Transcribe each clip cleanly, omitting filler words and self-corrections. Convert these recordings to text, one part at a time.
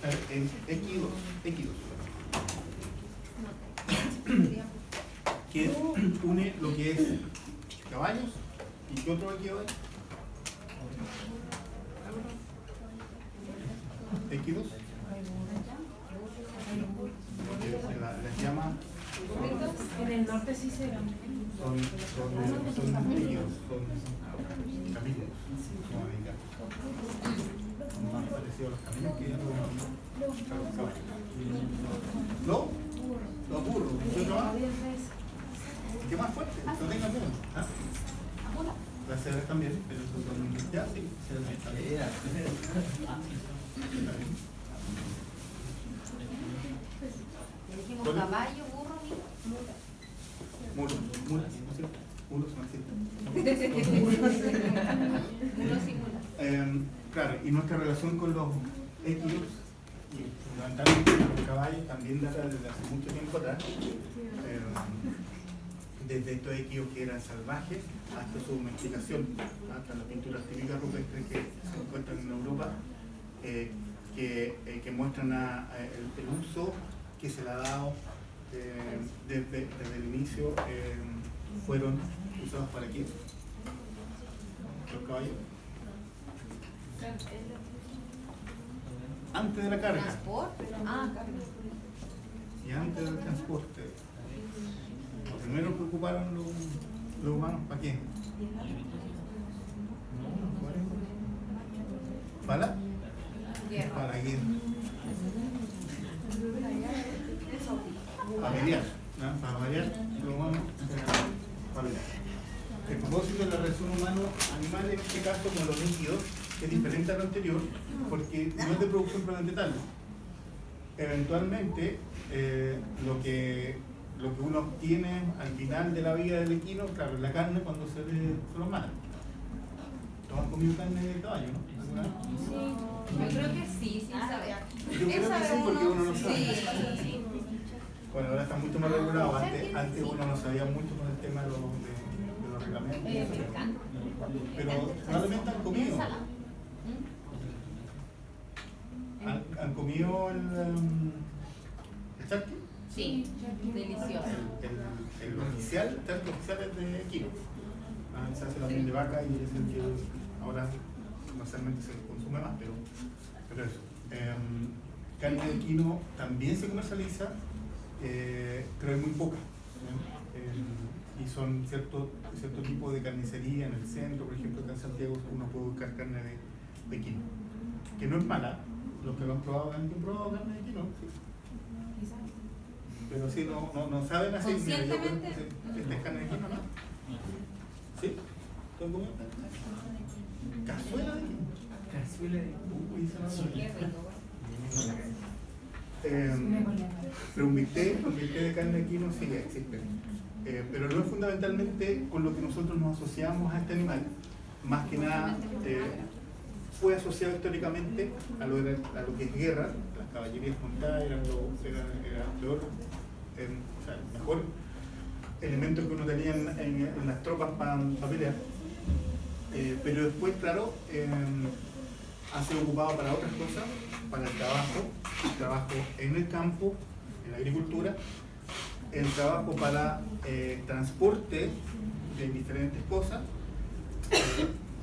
En X2, que une lo que es caballos y qué otro X2 hay. X2 les llama en el norte sí se ven. son X2, son caminos, como indicar. Son más parecidos a los caminos que a los caballos. ¿No? Los burros, ¿qué más? ¿Qué más fuerte? No tengan miedo. ¿Ah? Las cebras también, pero esos son ya sí, cebras también. Dijimos caballo, burro y Mulos, ¿no es cierto? Mulos no existen. mulos y mulas. Claro, y nuestra relación con los equinos y fundamentalmente con los caballos también data desde hace mucho tiempo atrás. Desde estos equinos que eran salvajes hasta su domesticación, hasta las pinturas típicas rupestres que se encuentran en Europa, que muestran el uso que se le ha dado desde el inicio. Fueron usados para qué? Los caballos. Antes de la carga. ¿Transporte? Y antes del transporte. Lo primero que ocuparon los humanos, ¿para qué? ¿Para? Para guerra. Para pelear. ¿No? Para pelear, los humanos para pelear. El propósito de la relación humano-animal en este caso con los líquidos es diferente a lo anterior porque no es de producción propiamente tal. Eventualmente lo que uno obtiene al final de la vida del equino, claro, la carne cuando se lo mata. ¿Todos han comido carne de caballo, no? ¿Alguna vez? Sí, yo creo que sí, sabe. Yo creo que sí porque uno no sabe. Sí. Bueno, ahora está mucho más regulado. Antes uno no sabía mucho con el tema de los reglamentos. Pero probablemente han comido. ¿Han comido el charqui? Sí, delicioso. El oficial, el charqui oficial es de equino. Se hace también de vaca y es el que ahora comercialmente se consume más, pero eso. Carne de equino también se comercializa, pero es muy poca. Y son cierto tipo de carnicería en el centro, por ejemplo, acá en Santiago uno puede buscar carne de equino, que no es mala. Los que lo han probado han probado carne de equino, sí. Pero sí, no saben así. Conscientemente. ¿Esta es carne de equino, no? ¿Sí? ¿Tú has comido? ¿Cazuela de equino? Cazuela de Uy, esa no Qué rico. pero un bistec de carne de equino sí que existe. Pero no es fundamentalmente con lo que nosotros nos asociamos a este animal. Más que nada fue asociado históricamente a lo que es guerra. Las caballerías montadas eran el mejor elemento que uno tenía en las tropas para pelear. Pero después, claro, ha sido ocupado para otras cosas, para el trabajo en el campo, en la agricultura, el trabajo para transporte de diferentes cosas.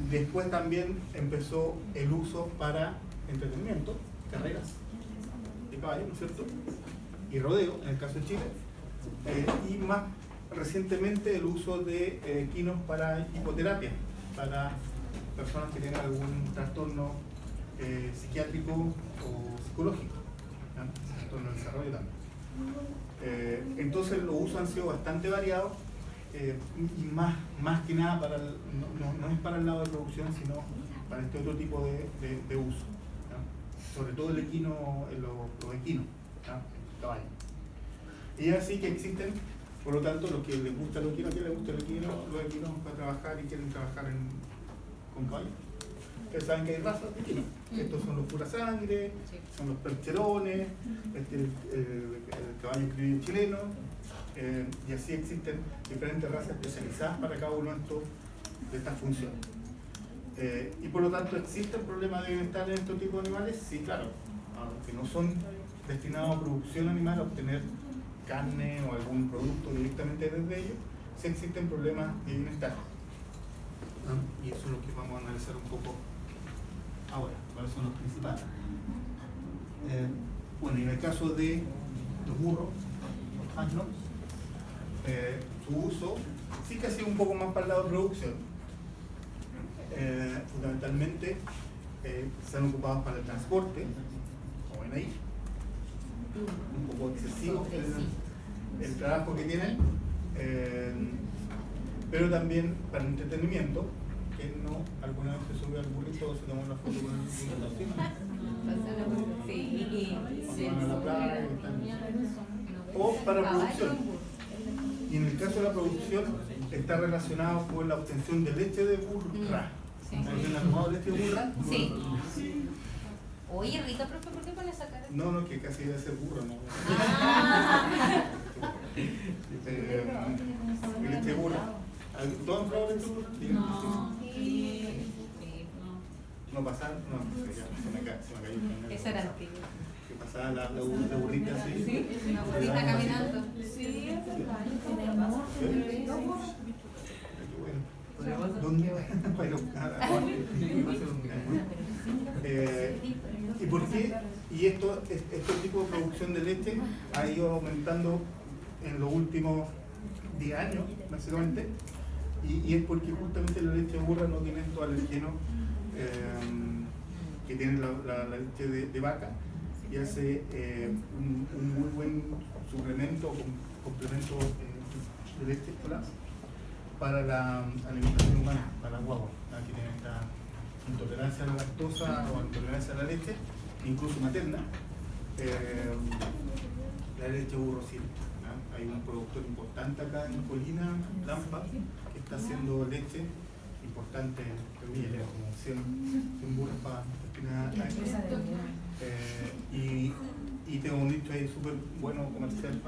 Después también empezó el uso para entretenimiento, carreras de caballo, ¿no es cierto? Y rodeo, en el caso de Chile. Y más recientemente el uso de equinos para hipoterapia, para personas que tienen algún trastorno psiquiátrico o psicológico, ¿no? Trastorno del desarrollo también. Entonces los usos han sido bastante variados. Y más que nada no es para el lado de producción, sino para este otro tipo de uso, ¿no? Sobre todo el equino, los equinos, ¿no? El caballo. Y es así que existen, por lo tanto, los que les gusta los equinos, que les gusta el equino, los equinos para trabajar y quieren trabajar con caballos. Ustedes saben que hay razas de equinos. Estos son los pura sangre, son los percherones, el caballo criollo chileno. Y así existen diferentes razas especializadas para cada uno de estas funciones. Y por lo tanto, ¿existe el problema de bienestar en estos tipos de animales? Sí, claro. que no son destinados a producción animal, a obtener carne o algún producto directamente desde ellos, sí existen problemas de bienestar. Y eso es lo que vamos a analizar un poco ahora, cuáles son los principales. Bueno, y en el caso de los burros, los asnos, su uso sí que ha sido un poco más para el lado de producción. Fundamentalmente se han ocupado para el transporte, como ven ahí, un poco excesivo el trabajo que tienen, pero también para el entretenimiento, que no alguna vez se sube al burrito o se toma una foto con el burrito encima. Van a la playa y tal. O para producción. Y en el caso de la producción está relacionado con la obtención de leche de burra. ¿Alguien ha tomado leche de burra? Sí. Oye, Rita, profe, ¿por qué pones esa cara? No, que casi debe ser burro, ¿no? Leche de burra. ¿Todos han probado leche de burra? No. No pasar, no, se me cayó el canal. Esa era antigua. Que pasaba la burrita así. Sí, una burrita caminando. Sí, es verdad. Tenemos ¿Dónde? ¿Y por qué? Y este tipo de producción de leche ha ido aumentando en los últimos 10 años, básicamente, y es porque justamente la leche de burra no tiene estos alergenos que tiene la leche de vaca, y hace un muy buen suplemento, complemento de leche para la alimentación humana, para la guagua, que tiene esta intolerancia a la lactosa o intolerancia a la leche, incluso materna. La leche de burro sí. Hay un productor importante acá en Colina, Lampa, que está haciendo leche importante, como 100 burros para destinar y tengo un nicho ahí súper bueno comercial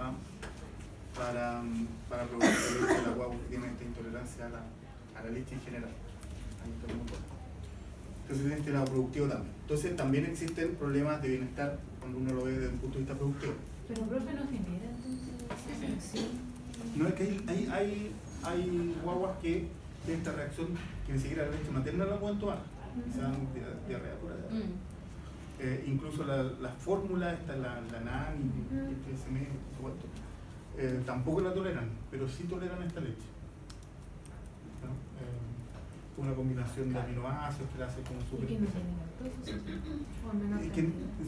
para producir la leche de la guagua que tiene esta intolerancia a la leche en general. Ahí está muy bueno. Entonces, en este lado productivo también. Entonces, también existen problemas de bienestar cuando uno lo ve desde un punto de vista productivo. Pero, profe, no genera entonces. No, es que hay guaguas que tienen esta reacción que ni siquiera la leche materna la pueden tomar. Se dan diarrea pura. Incluso la fórmula, esta la NAN y el PSM, por supuesto, tampoco la toleran, pero sí toleran esta leche. ¿No? Una combinación de aminoácidos que la hace como súper. ¿Y que no tiene lactosa? ¿O menos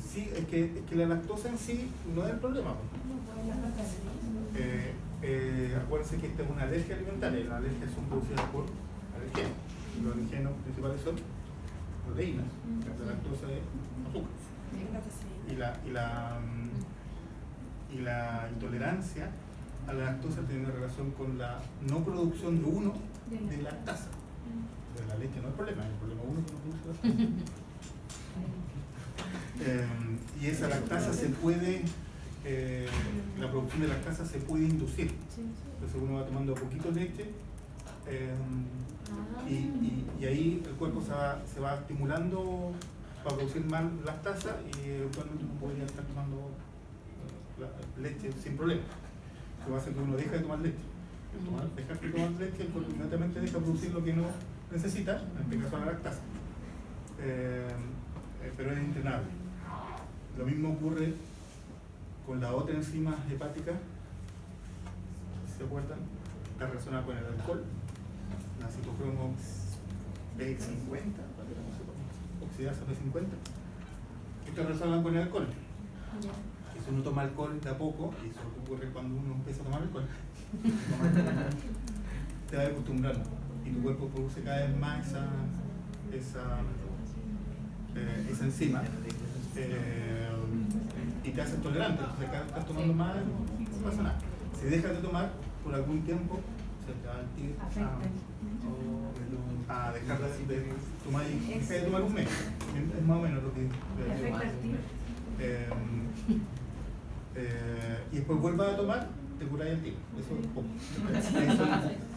Sí, es que la lactosa en sí no es el problema. Acuérdense que esta es una alergia alimentaria, y las alergias son producidas por alergenos. Los alergenos principales son proteínas, la lactosa es azúcar. Y la intolerancia a la lactosa tiene una relación con la no producción de uno de lactasa. De la leche no es problema, el problema uno que no produce lactasa. Y esa lactasa se puede, la producción de lactasa se puede inducir. Entonces uno va tomando poquito leche y ahí el cuerpo se va estimulando para producir más lactasa y eventualmente uno podría estar tomando leche sin problema. Eso va a hacer que uno deje de tomar leche. Dejar de tomar leche, el cuerpo inmediatamente deja de producir lo que no necesita, en este caso la lactasa. Pero es entrenable. Lo mismo ocurre con la otra enzima hepática, si se acuerdan, está relacionada con el alcohol, la citocromo P50, oxidasa P50, está relacionada con el alcohol. Si uno toma alcohol de a poco, y eso ocurre cuando uno empieza a tomar alcohol, te va acostumbrando y tu cuerpo produce cada vez más esa enzima y te haces tolerante. Entonces cada vez estás tomando más, no pasa nada. Si dejas de tomar por algún tiempo, se te va a dejar de tomar y dejar de tomar un mes. Es más o menos lo que y después vuelvas a tomar, te curáis el tiro. Eso es poco.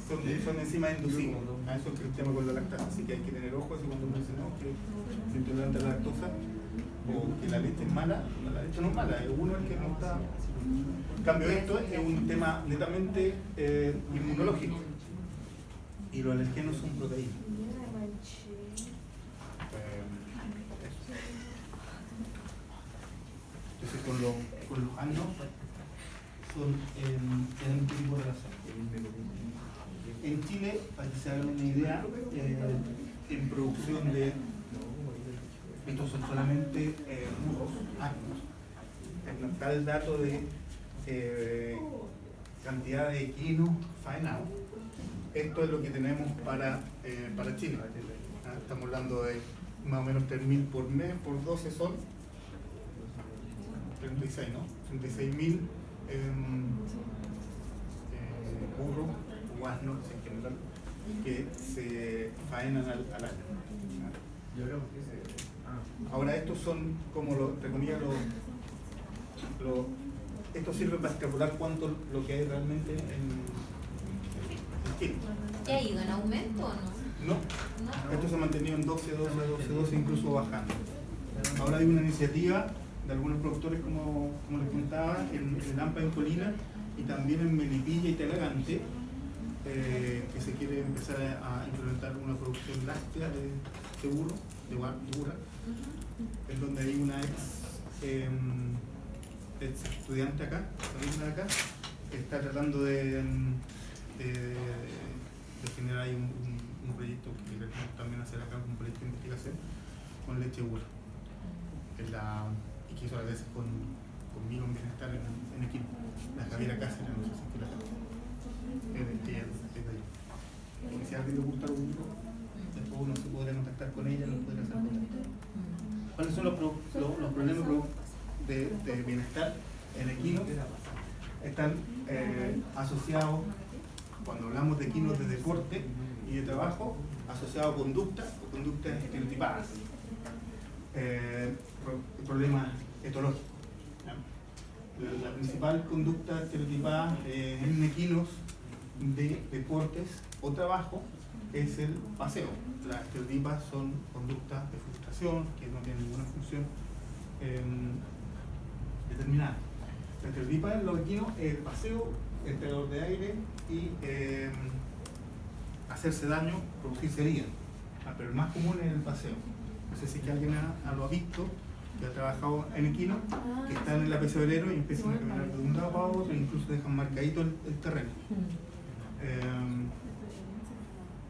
son enzimas inducibles. Eso es el tema con la lactasa, así que hay que tener ojo así cuando uno dice no, que es intolerante a la lactosa o que la leche es mala. No, la leche no es mala, es uno el que no está. En cambio, esto es un tema netamente inmunológico y los alergenos son proteínas. Entonces, con los años son en qué tipo de relación. En Chile, para que se hagan una idea, en producción de estos son solamente burros, asnos. No está el dato de cantidad de equinos faenados. Esto es lo que tenemos para Chile. Estamos hablando de más o menos 3.000 por mes, por 12 son 36, ¿no? 36.000 burros o asnos en general que se faenan al año. Ahora estos son como entre comillas esto sirve para extrapolar cuánto lo que hay realmente en Chile. ¿Ya ha ido en aumento o no? No, esto se ha mantenido en 12, incluso bajando. Ahora hay una iniciativa de algunos productores, como les contaba, en Lampa, en Colina, y también en Melipilla y Talagante, que se quiere empezar a implementar una producción láctea de burro, de burra, en donde hay una ex estudiante acá, de acá, que está tratando de generar ahí un proyecto que queremos también hacer acá, un proyecto de investigación con leche burra. Y que hizo a veces conmigo en Bienestar en equipo. La Javiera Cáceres, no sé si la ella es de ahí. Y si a alguien le gusta un libro, después uno se podría contactar con ella, nos podría hacer contacto. ¿Cuáles son los problemas de bienestar en equinos? Están asociados, cuando hablamos de equinos de deporte y de trabajo, asociados a conductas estereotipadas. Problemas etológicos. La principal conducta estereotipada en equinos de deportes o trabajo es el paseo. Las estereotipas son conductas de frustración que no tienen ninguna función determinada. La estereotipa en los equinos es el paseo, el pegador de aire y hacerse daño, producirse heridas. Pero el más común es el paseo. No sé si que alguien lo ha visto, que ha trabajado en equino, que están en el apesebrero y empiezan a caminar de un lado para otro e incluso dejan marcadito el terreno.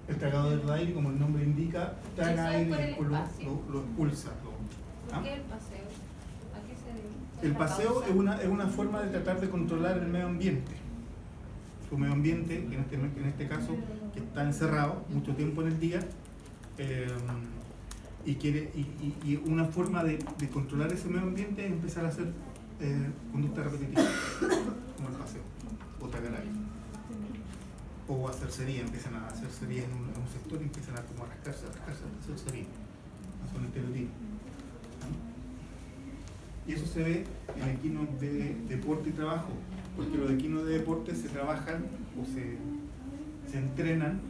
El tragador de aire, como el nombre indica, traga aire y después lo expulsa. ¿Por qué el paseo? ¿A qué se debe? El paseo es una forma de tratar de controlar el medio ambiente. Su medio ambiente, en este caso, que está encerrado mucho tiempo en el día, y una forma de controlar ese medio ambiente es empezar a hacer conductas repetitivas, como el paseo, o tragar aire, o hacer cería. Empiezan a hacer cería en un sector y empiezan a como a rascarse, a hacer cería. Son estereotipos. Y eso se ve en equinos de deporte y trabajo, porque los equinos de deporte se trabajan o se entrenan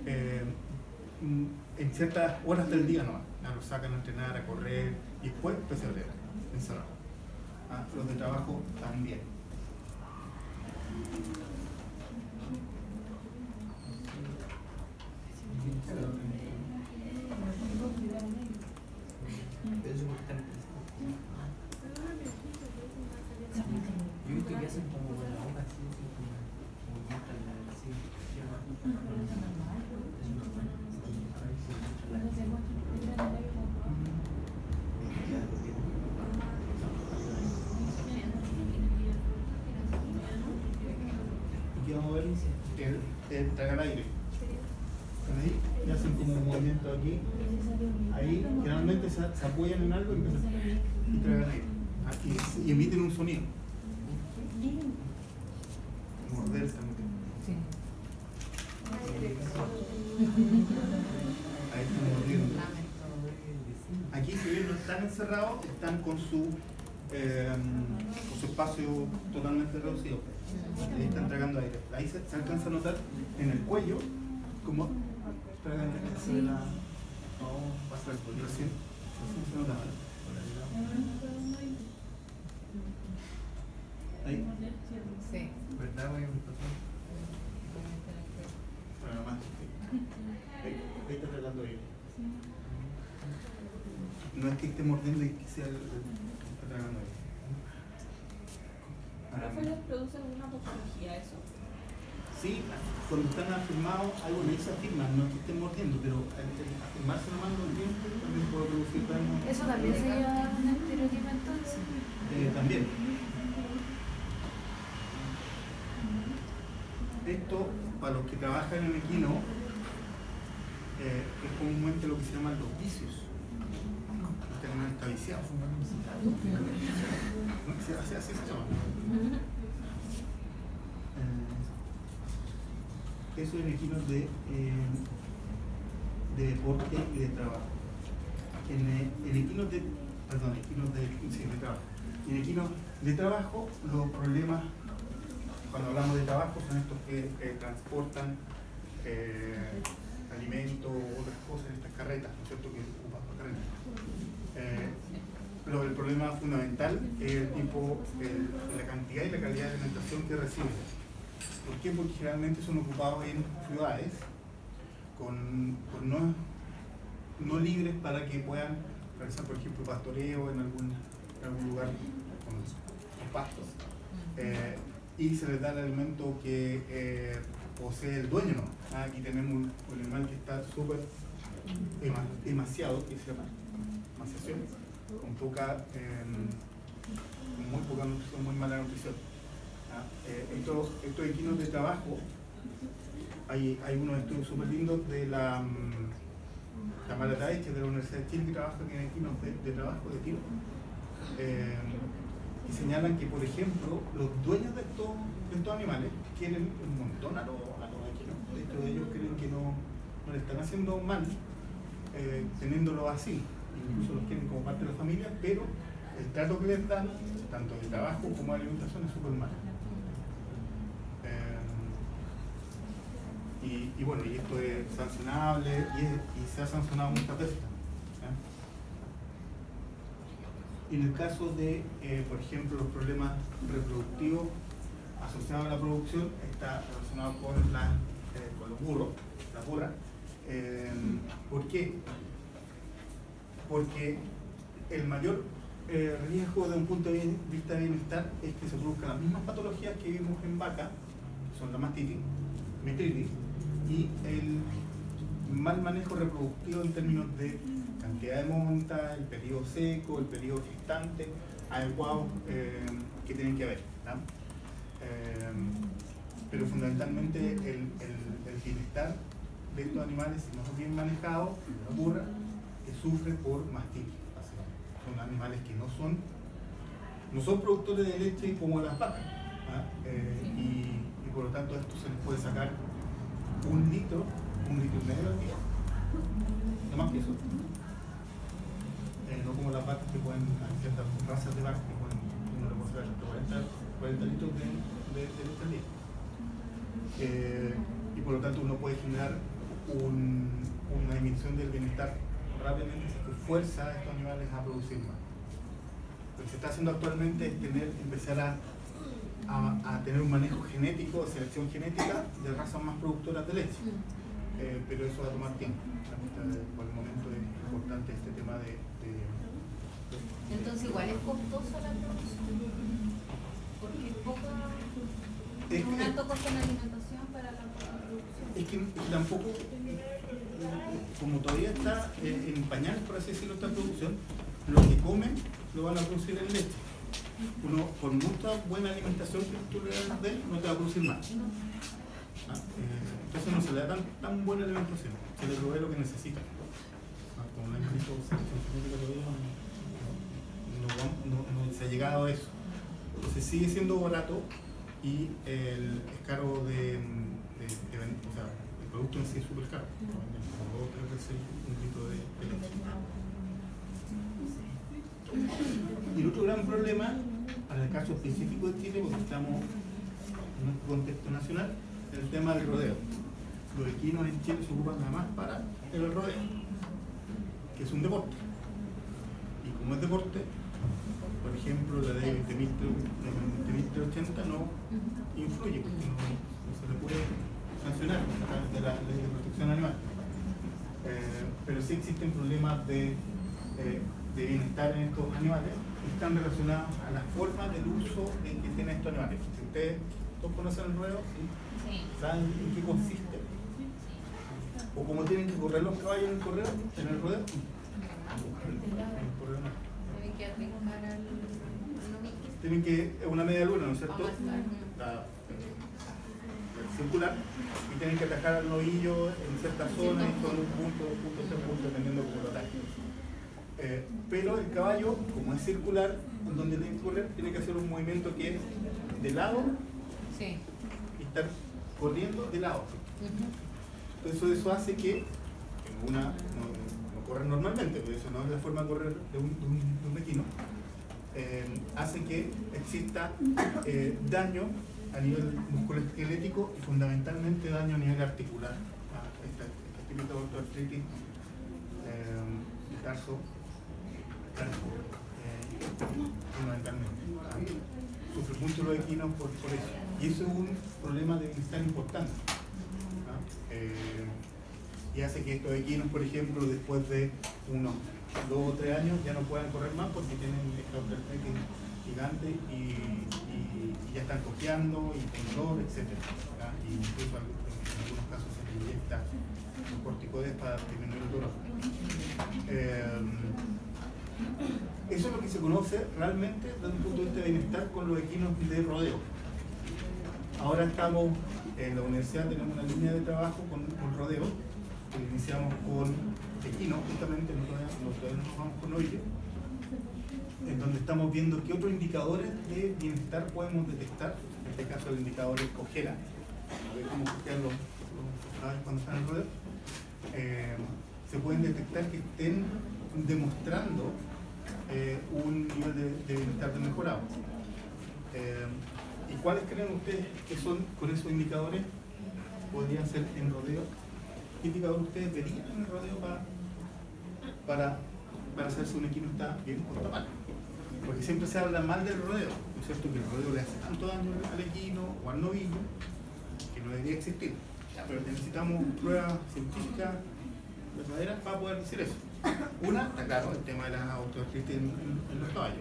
en ciertas horas del día nomás. Los sacan a entrenar, a correr y después pesebrera, encerrado. Los de trabajo también. Yo he visto que hacen como con la boca así, Aquí vamos a ver el tragar aire. ¿Están ahí? Y hacen como un movimiento aquí. Ahí generalmente se apoyan en algo y empiezan a tragar aire. Aquí, y emiten un sonido. Morder también. Sí. Ahí están mordiendo. Aquí, si bien no están encerrados, están con su con su espacio totalmente reducido. Ahí está entregando aire. Ahí se alcanza a notar en el cuello como tragan de la. Pasa el cuello recién se nota. Ahí. Sí. ¿Verdad, güey? Bueno, más. Ahí está tratando aire. No es que esté mordiendo y que sea el está tragando aire. ¿Profe les produce alguna patología eso? Sí, cuando están afirmados, hay una esa afirma, no es que estén mordiendo, pero al afirmarse nomás los dientes también puede producir daño. Eso también sería un estereotipo entonces. También. Esto, para los que trabajan en equino, es comúnmente lo que se llaman los vicios. Los terminan está viciados. Así se llama. Eso en equinos de deporte y de trabajo. En equinos de trabajo. En equinos de trabajo, los problemas, cuando hablamos de trabajo, son estos que transportan alimentos o otras cosas en estas carretas, ¿no es cierto?, que ocupan las carretas. Pero el problema fundamental es la cantidad y la calidad de alimentación que reciben. ¿Por qué? Porque generalmente son ocupados en ciudades no libres para que puedan realizar, por ejemplo, pastoreo en algún lugar con pastos. Y se les da el alimento que posee el dueño, ¿no? Aquí tenemos un animal que está súper demasiado, que se llama emaciación, con muy poca nutrición, muy mala nutrición. Estos equinos de trabajo, hay unos estudios súper lindos de la Tamara Taich, de la Universidad de Chile, que trabaja en equinos de trabajo de tiro, y señalan que, por ejemplo, los dueños de estos animales quieren un montón a los equinos. De hecho, ellos creen que no le están haciendo mal teniéndolo así, incluso los quieren como parte de la familia, pero el trato que les dan, tanto de trabajo como de alimentación, es súper malo. Y bueno, y esto es sancionable y se ha sancionado muchas veces. Y en el caso de, por ejemplo, los problemas reproductivos asociados a la producción, está relacionado con los burros, la burra. ¿Por qué? Porque el mayor riesgo de un punto de vista de bienestar es que se produzcan las mismas patologías que vimos en vaca, que son la mastitis, metritis, y el mal manejo reproductivo en términos de cantidad de monta, el periodo seco, el periodo gestante, adecuados que tienen que haber, ¿no? Pero fundamentalmente el bienestar de estos animales, si no son bien manejados, ocurre que sufren por mastitis. Son animales que no son productores de leche como las vacas, y por lo tanto esto se les puede sacar 1 litro, 1,5 litros al día, no más que eso. No como las vacas que pueden, hay ciertas razas de vacas que pueden, uno le puede sacar 40 litros de leche al día. Y por lo tanto uno puede generar una disminución del bienestar rápidamente si que fuerza a estos animales a producir más. Lo que se está haciendo actualmente es empezar a tener un manejo genético, selección genética de razas más productoras de leche. Pero eso va a tomar tiempo. Por el momento es importante este tema de Entonces igual es costoso la producción, porque es poca, un alto costo en alimentación para la producción. Es que tampoco, como todavía está en pañales, por así decirlo, esta producción, lo que comen lo van a producir en leche. Uno, por mucha buena alimentación que tú le das de él, no te va a producir más. Entonces no se le da tan buena alimentación, se le provee lo que necesita. Como no hay visto selección genética todavía, no se ha llegado a eso. Entonces sigue siendo barato y es caro o sea, el producto en sí es súper caro. Como 2 o 3 veces 1 litro de leche. Y el otro gran problema, para el caso específico de Chile, porque estamos en un contexto nacional, es el tema del rodeo. Los equinos en Chile se ocupan nada más para el rodeo, que es un deporte. Y como es deporte, por ejemplo, la ley 20.380 no influye, porque no se le puede sancionar a través de la ley de protección animal. Pero sí existen problemas de bienestar en estos animales que están relacionados a la forma del uso en que tienen estos animales. Si ustedes todos conocen el rodeo, Sí. ¿saben en qué consiste? O cómo tienen que correr los caballos en el rodeo. Deben que arrincar al novillo. Tienen que, es una media luna, ¿no es cierto? Amasar. La circular, y tienen que atajar al novillo en ciertas zonas, y son un punto, dos puntos, tres puntos, dependiendo de cómo lo ataquen. Pero el caballo, como es circular, en donde tiene que correr, tiene que hacer un movimiento que es de lado Sí. y estar corriendo de lado. Entonces eso hace que no corran normalmente, porque eso no es la forma de correr de un equino. Hace que exista daño a nivel musculoesquelético y fundamentalmente daño a nivel articular. Esta típica ortoartritis, tarso, fundamentalmente. Sufre mucho los equinos por eso. Y eso es un problema de bienestar importante. Y hace que estos equinos, por ejemplo, después de unos 2 o 3 años ya no puedan correr más porque tienen esta artritis gigante y ya están cojeando y con dolor, etc. Y incluso en algunos casos se les inyecta corticoides para disminuir el dolor. Eso es lo que se conoce realmente desde un punto de vista de bienestar con los equinos de rodeo. Ahora estamos en la universidad, tenemos una línea de trabajo con rodeo, que iniciamos con equinos, justamente, no todavía nos vamos con novillo, en donde estamos viendo qué otros indicadores de bienestar podemos detectar. En este caso el indicador es cojera, a ver cómo cojean los caballos cuando están en el rodeo. Se pueden detectar que estén demostrando un nivel de bienestar mejorado. ¿Y cuáles creen ustedes que son con esos indicadores? Podrían ser en rodeo. ¿Qué indicador ustedes verían en el rodeo para saber si un equino está bien o está mal? Porque siempre se habla mal del rodeo, ¿no es cierto? Que el rodeo le hace tanto daño al equino o al novillo que no debería existir. Pero necesitamos pruebas científicas verdaderas para poder decir eso. Una, está claro, el tema de la autoartritis en los caballos.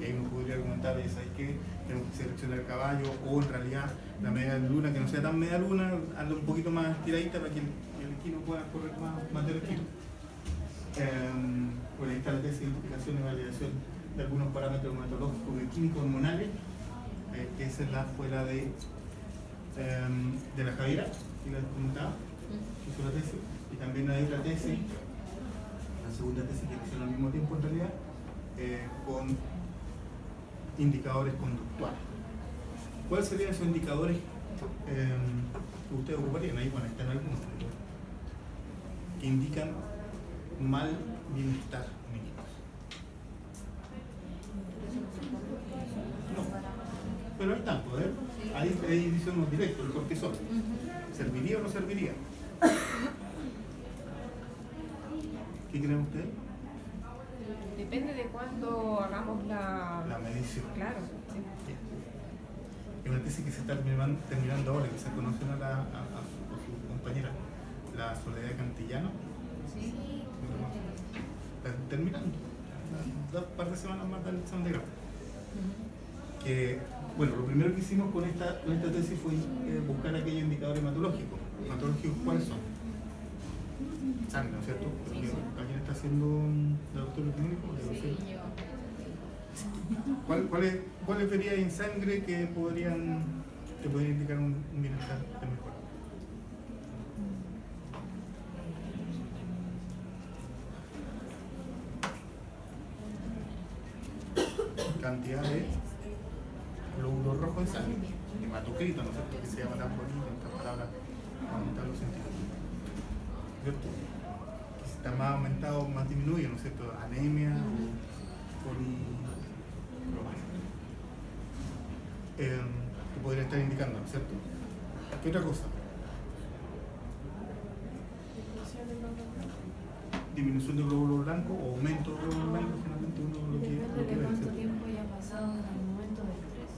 Y ahí uno podría argumentar, ¿sabes qué? Tenemos que seleccionar el caballo, o en realidad la media luna, que no sea tan media luna, hazlo un poquito más tiradita para que el equino pueda correr más del equino. Bueno, ahí está la tesis de identificación y validación de algunos parámetros hematológicos y químicos hormonales, que esa es la escuela de la Javiera, que les comentaba, que hizo la tesis. Y también hay otra tesis, la segunda tesis que hicieron al mismo tiempo en realidad, con indicadores conductuales. ¿Cuáles serían esos indicadores que ustedes ocuparían? Ahí, bueno, están algunos que indican mal bienestar en equipos. No, pero hay tanto, ¿eh? Ahí dicen unos directos, el cortisol. ¿Serviría o no serviría? ¿Qué creen ustedes? Depende de cuándo hagamos La medición. Claro. Es una tesis que se está terminando ahora, que se conocen a su compañera, la Soledad Cantillano. Sí. Está terminando. Un par de semanas más del examen de grado. Que, bueno, lo primero que hicimos con esta tesis fue buscar aquellos indicadores hematológicos. ¿Hematológicos cuáles son? Sangre, ¿no es cierto? Sí, sí. ¿Alguien está haciendo laboratorio clínico? Sí, yo. ¿Cuáles verías en sangre que podrían indicar un bienestar de mejora? Cantidad de glóbulos rojos en sangre, hematocrito, ¿no es cierto? Que se llama tan bonito en estas palabras aumentar los científicos, ¿cierto? Que si está más aumentado, más disminuye, ¿no es cierto? Anemia que podría estar indicando, ¿cierto? ¿Qué otra cosa? Disminución de glóbulos blancos o aumento de glóbulos blancos, generalmente uno lo que Depende de ve, cuánto ¿cierto? tiempo haya pasado en el momento del estrés.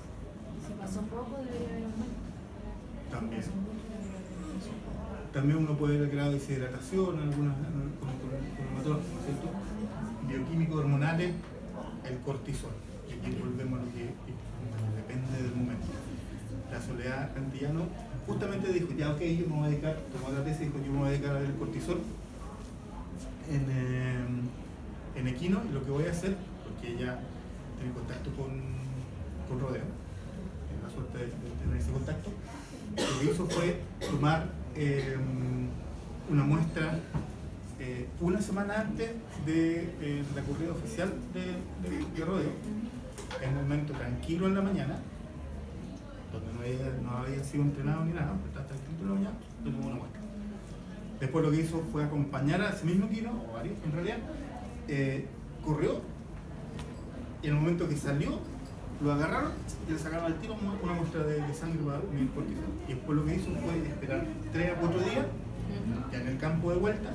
Si pasó poco, debería haber aumento. También. También uno puede ver el grado de deshidratación, algunas ¿no es cierto? Bioquímicos hormonales, el cortisol. Y aquí volvemos a lo que depende del momento. La Soledad Cantillano justamente dijo, ya ok, yo me voy a dedicar, tomó la tesis y dijo, yo me voy a dedicar a ver el cortisol en equino, y lo que voy a hacer, porque ella tiene contacto con Rodeo, tiene la suerte de tener ese contacto, lo que hizo fue tomar una muestra una semana antes de la corrida oficial de Rodeo, en un momento tranquilo en la mañana, donde no había sido entrenado ni nada, pero estaba tranquilo en la mañana, le tomó una muestra. Después lo que hizo fue acompañar a ese mismo equino, o varios en realidad, corrió, y en el momento que salió, lo agarraron y le sacaron al tiro una muestra de sangre para medir cortisol. Y después lo que hizo fue esperar 3 a 4 días, ya en el campo de vuelta,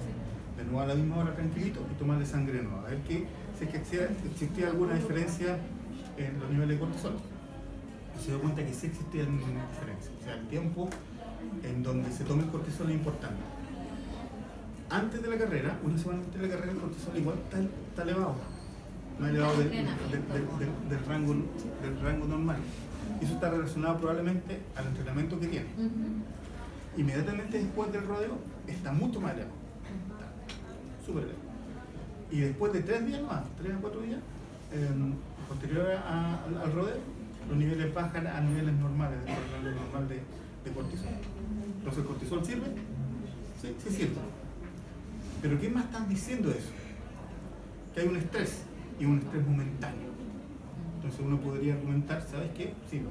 de nuevo a la misma hora tranquilito, y tomarle sangre nueva, a ver si es que existía alguna diferencia en los niveles de cortisol. Y se dio cuenta que sí existían diferencias. O sea, el tiempo en donde se toma el cortisol es importante. Antes de la carrera, una semana antes de la carrera, el cortisol igual está elevado, más elevado del rango normal. Y eso está relacionado probablemente al entrenamiento que tiene. Inmediatamente después del rodeo está mucho más elevado, está súper elevado. Y después de 3 días más, 3 a 4 días, posterior al rodeo, los niveles bajan a niveles normales, del rango normal de cortisol. Entonces, ¿el cortisol sirve? Sí, sí sirve. Pero ¿qué más están diciendo eso? Que hay un estrés, y un estrés momentáneo. Entonces uno podría argumentar, ¿sabes qué? Sí,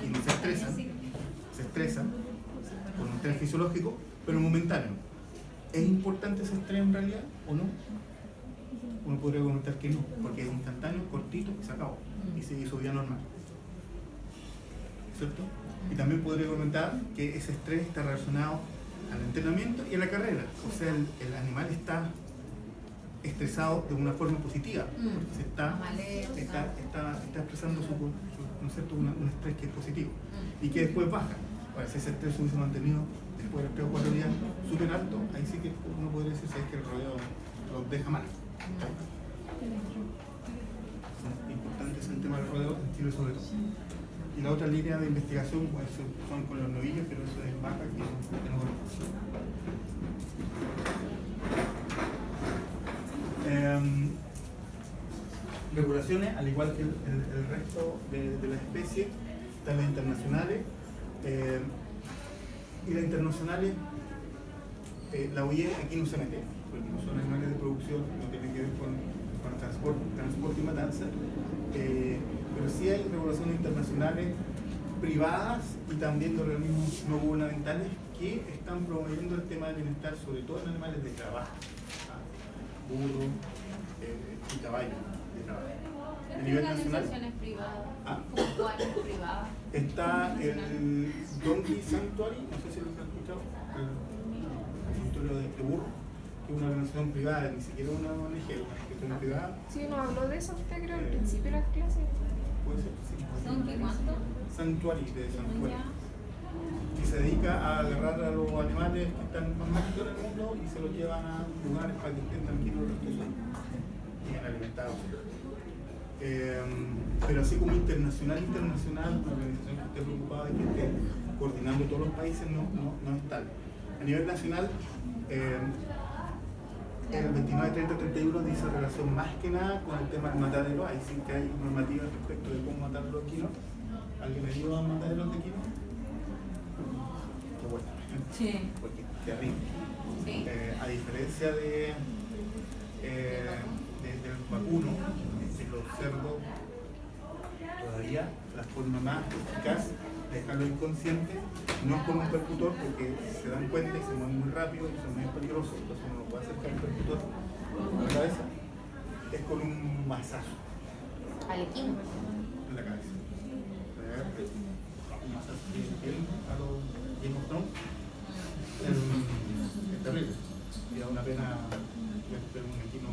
y no se estresan con un estrés fisiológico, pero momentáneo. ¿Es importante ese estrés en realidad o no? Uno podría argumentar que no, porque es instantáneo, cortito y se acabó, y sigue su vida normal, ¿cierto? Y también podría argumentar que ese estrés está relacionado al entrenamiento y a la carrera. O sea, el animal está estresado de una forma positiva, porque se está expresando ¿no es cierto? Un estrés que es positivo y que después baja. Ahora, si ese estrés se hubiese mantenido después de 3 o 4 días súper alto, ahí sí que uno podría decir que el rodeo los deja mal. Importante es el tema del rodeo en Chile sobre todo. Y la otra línea de investigación pues, son con los novillos, pero eso es vaca que no conozco. Regulaciones, al igual que el resto de las especies, están las internacionales. Y las internacionales, la OIE aquí no se mete, porque no son animales de producción, no tienen que ver con transporte y matanza. Pero sí hay regulaciones internacionales privadas y también de organismos no gubernamentales que están promoviendo el tema del bienestar, sobre todo en animales de trabajo, burro y caballo de trabajo. A nivel nacional, organizaciones privadas, ¿cuáles privadas? está el Donkey Sanctuary, no sé si lo han escuchado, el santuario de burro, que es una organización privada, ni siquiera una ONG, una organización privada. Sí, nos habló de eso usted, creo, al principio de las clases. Puede ser, sí. ¿Donkey cuánto? Santuario, de santuario. Que se dedica a agarrar a los animales que están más mágicos en el mundo y se los llevan a lugares para que estén tranquilos el resto de su vida y bien alimentados. Pero así como internacional, una organización que esté preocupada y que esté coordinando todos los países, no es tal. A nivel nacional, el 29, 30, 31 dice relación más que nada con el tema del matadero. Ahí sí que hay normativas respecto de cómo matar los equinos. ¿Alguien me dio a mataderos de equinos? Qué bueno. Sí. Porque es terrible. Sí. A diferencia del vacuno, de los cerdos, todavía la forma más eficaz de dejarlo inconsciente no es con un percutor, porque se dan cuenta y se mueven muy rápido y son muy peligrosos, entonces uno no puede acercar el percutor a la cabeza. es con un masazo Al equino. en la cabeza. Un masazo bien a los Game of Thrones. Es terrible. Y da una pena ver un equino.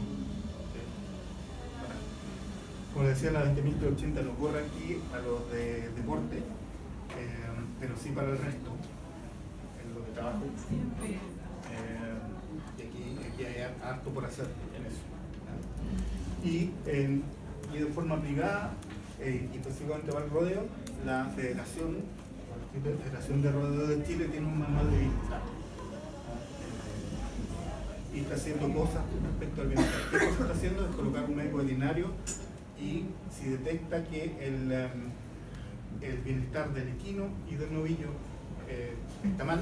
Como decía, la 20.380 no ocurre aquí a los de deporte, pero sí para el resto, en los de trabajo. Y aquí hay harto por hacer en eso. Y de forma aplicada, y específicamente para el rodeo, la Federación de Rodeo de Chile tiene un manual de bienestar. Y está haciendo cosas respecto al bienestar. ¿Qué cosa está haciendo? Es colocar un médico veterinario y si detecta que el bienestar del equino y del novillo está mal.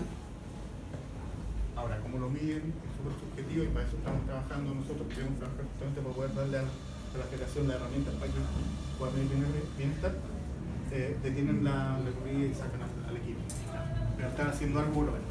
Ahora, como lo miden, es súper subjetivo y para eso estamos trabajando nosotros, queremos trabajar justamente para poder darle a la federación las herramientas para que pueda medir bienestar, detienen la corrida y sacan al equipo. Pero están haciendo algo, lo ven.